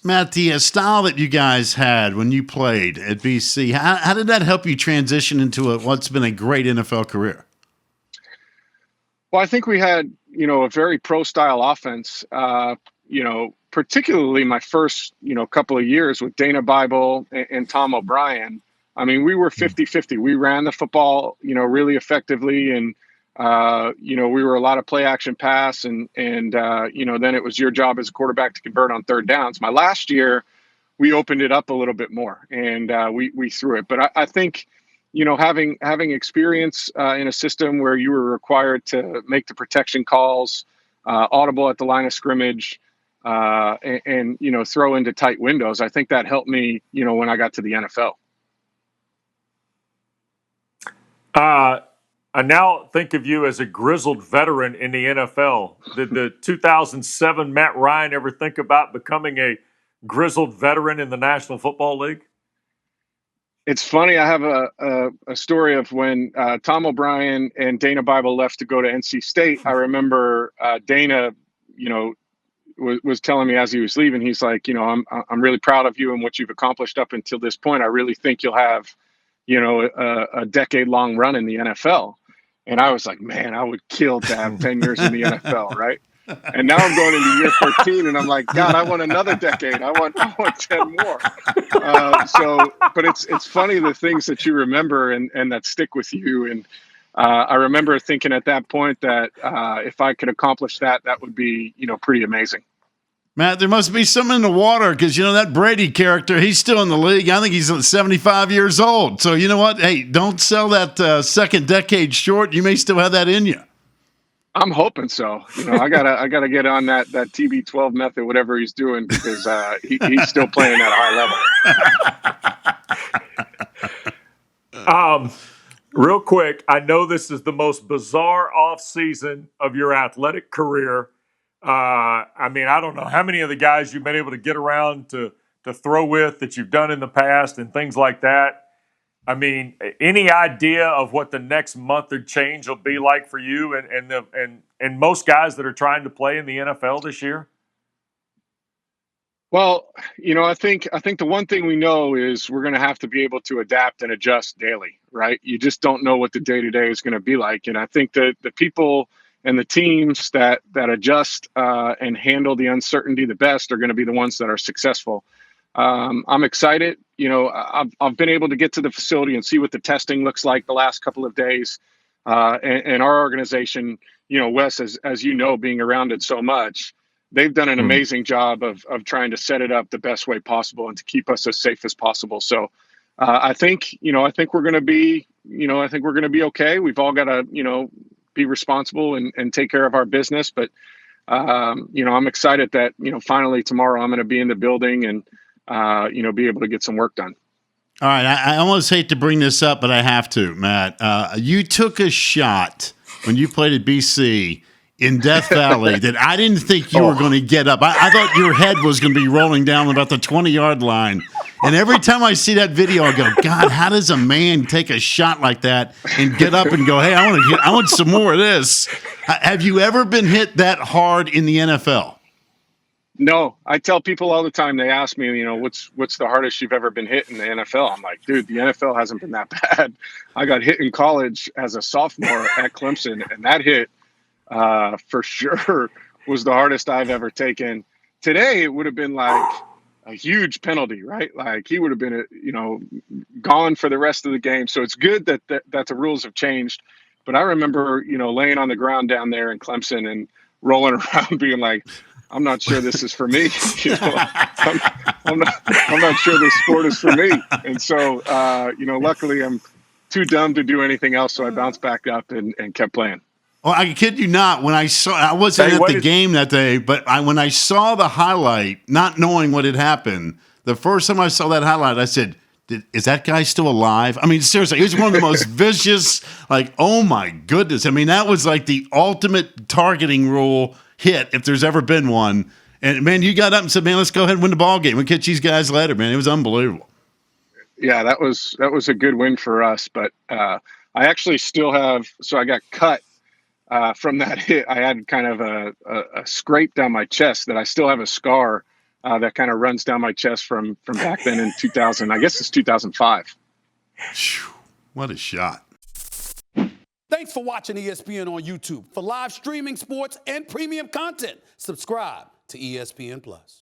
Matt, the style that you guys had when you played at BC, how did that help you transition into what's been a great NFL career? Well, I think we had, a very pro-style offense, particularly my first, couple of years with Dana Bible and Tom O'Brien. I mean, we were 50-50. We ran the football, really effectively. And, we were a lot of play action pass. And then it was your job as a quarterback to convert on third downs. My last year, we opened it up a little bit more and we threw it. But I think, having experience in a system where you were required to make the protection calls, audible at the line of scrimmage, and throw into tight windows, I think that helped me, when I got to the NFL. I now think of you as a grizzled veteran in the NFL. Did the 2007 Matt Ryan ever think about becoming a grizzled veteran in the National Football League? It's funny. I have a story of when Tom O'Brien and Dana Bible left to go to NC State. I remember Dana, was telling me as he was leaving, he's like, I'm really proud of you and what you've accomplished up until this point. I really think you'll have, a decade-long run in the NFL. And I was like, man, I would kill to have 10 years in the NFL, right? And now I'm going into year 13, and I'm like, God, I want another decade. I want 10 more. But it's funny the things that you remember and that stick with you. And I remember thinking at that point that if I could accomplish that, that would be, pretty amazing. Matt, there must be something in the water because, that Brady character, he's still in the league. I think he's 75 years old. So you know what? Hey, don't sell that second decade short. You may still have that in you. I'm hoping so. I gotta get on that TB12 method, whatever he's doing, because he's still playing at a high level. Real quick, I know this is the most bizarre offseason of your athletic career. I don't know how many of the guys you've been able to get around to throw with that you've done in the past and things like that. I mean, any idea of what the next month or change will be like for you and most guys that are trying to play in the NFL this year? Well, I think the one thing we know is we're going to have to be able to adapt and adjust daily, right? You just don't know what the day-to-day is going to be like. And I think that the people and the teams that adjust and handle the uncertainty the best are going to be the ones that are successful. I'm excited. I've been able to get to the facility and see what the testing looks like the last couple of days. And our organization, Wes, as you know, being around it so much, they've done an amazing job of trying to set it up the best way possible and to keep us as safe as possible. So I think we're going to be, okay. We've all got to, be responsible and take care of our business. But, I'm excited that, finally tomorrow I'm going to be in the building and, be able to get some work done. All right. I almost hate to bring this up, but I have to, Matt. You took a shot when you played at BC in Death Valley that I didn't think you were going to get up. I thought your head was going to be rolling down about the 20-yard line. And every time I see that video, I go, God, how does a man take a shot like that and get up and go, hey, I want some more of this? Have you ever been hit that hard in the NFL? No, I tell people all the time, they ask me, what's the hardest you've ever been hit in the NFL? I'm like, dude, the NFL hasn't been that bad. I got hit in college as a sophomore at Clemson, and that hit for sure was the hardest I've ever taken. Today, it would have been like a huge penalty, right? Like he would have been, gone for the rest of the game. So it's good that the rules have changed. But I remember, laying on the ground down there in Clemson and rolling around being like, I'm not sure this is for me. I'm not sure this sport is for me. And so, luckily I'm too dumb to do anything else. So I bounced back up and kept playing. Well, I kid you not. I wasn't at the game that day, but when I saw the highlight, not knowing what had happened, the first time I saw that highlight, I said, is that guy still alive? I mean, seriously, he was one of the most vicious, like, oh my goodness. I mean, that was like the ultimate targeting rule hit if there's ever been one. And man, you got up and said, man, let's go ahead and win the ball game. We'll catch these guys later, man. It was unbelievable. Yeah, that was a good win for us. But I actually still have, so I got cut from that hit. I had kind of a scrape down my chest that I still have a scar that kind of runs down my chest from back then in 2000. I guess it's 2005. What a shot. Thanks for watching ESPN on YouTube. For live streaming sports and premium content, subscribe to ESPN+.